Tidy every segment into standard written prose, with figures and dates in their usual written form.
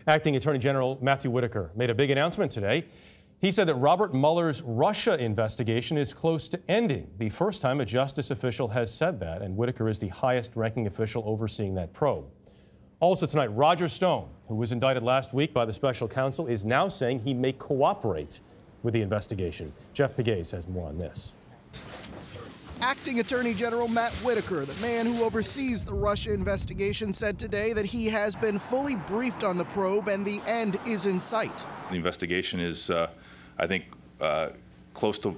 Acting Attorney General Matthew Whitaker made a big announcement today. He said that Robert Mueller's Russia investigation is close to ending. The first time a justice official has said that, and Whitaker is the highest-ranking official overseeing that probe. Also tonight, Roger Stone, who was indicted last week by the special counsel, is now saying he may cooperate with the investigation. Jeff Pegues has more on this. Acting Attorney General Matt Whitaker, the man who oversees the Russia investigation, said today that he has been fully briefed on the probe and the end is in sight. The investigation is, I think, close to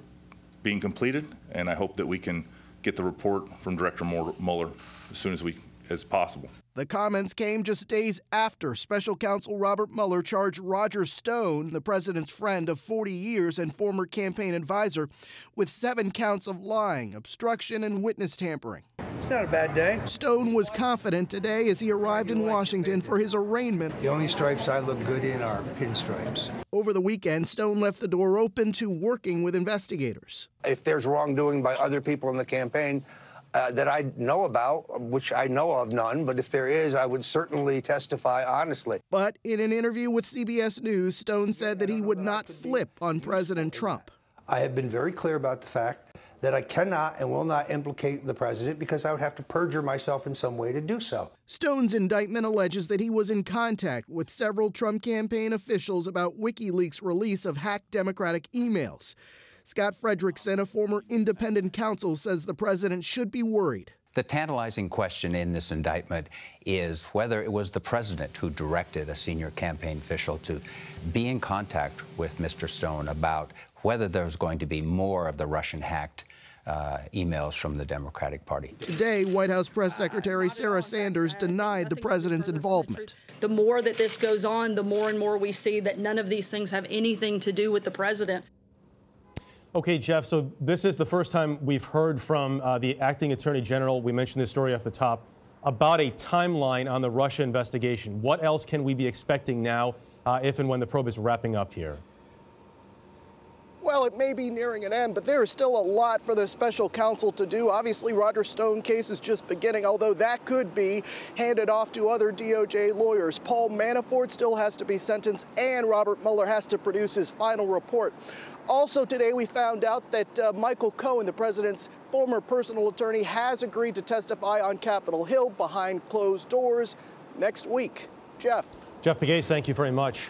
being completed, and I hope that we can get the report from Director Mueller as soon as possible. The comments came just days after special counsel Robert Mueller charged Roger Stone, the president's friend of 40 years and former campaign advisor, with 7 counts of lying, obstruction, and witness tampering. It's not a bad day. Stone was confident today as he arrived in Washington for his arraignment. The only stripes I look good in are pinstripes. Over the weekend, Stone left the door open to working with investigators. If there's wrongdoing by other people in the campaign that I know about, which I know of none, but if there is, I would certainly testify honestly. But in an interview with CBS News, Stone said that he would not flip on President Trump. I have been very clear about the fact that I cannot and will not implicate the president because I would have to perjure myself in some way to do so. Stone's indictment alleges that he was in contact with several Trump campaign officials about WikiLeaks' release of hacked Democratic emails. Scott Frederickson, a former independent counsel, says the president should be worried. The tantalizing question in this indictment is whether it was the president who directed a senior campaign official to be in contact with Mr. Stone about whether there was going to be more of the Russian-hacked emails from the Democratic Party. Today, White House Press Secretary Sarah Sanders denied the president's involvement. The more that this goes on, the more and more we see that none of these things have anything to do with the president. Okay, Jeff, so this is the first time we've heard from the acting attorney general, we mentioned this story off the top, about a timeline on the Russia investigation. What else can we be expecting now if and when the probe is wrapping up here? Well, it may be nearing an end, but there is still a lot for the special counsel to do. Obviously, Roger Stone case is just beginning, although that could be handed off to other DOJ lawyers. Paul Manafort still has to be sentenced, and Robert Mueller has to produce his final report. Also today, we found out that Michael Cohen, the president's former personal attorney, has agreed to testify on Capitol Hill behind closed doors next week. Jeff. Jeff Pegues, thank you very much.